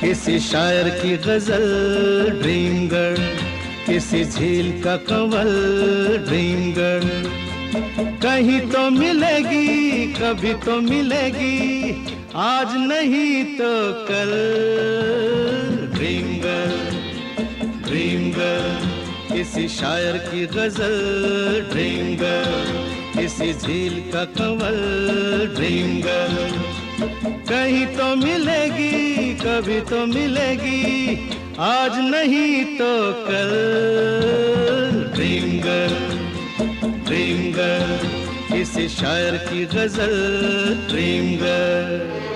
किसी शायर की गजल ड्रीम गर्ल, किसी झील का कंवल ड्रीम गर्ल। कहीं तो मिलेगी, कभी तो मिलेगी, आज नहीं तो कल। ड्रीम गर्ल, ड्रीम गर्ल, किसी शायर की गजल ड्रीम गर्ल, किसी झील का कंवल ड्रीम गर्ल। कहीं तो मिलेगी, कभी तो मिलेगी, आज नहीं तो कल। ड्रीम गर्ल, ड्रीम गर्ल, किसी शायर की गजल ड्रीम गर्ल।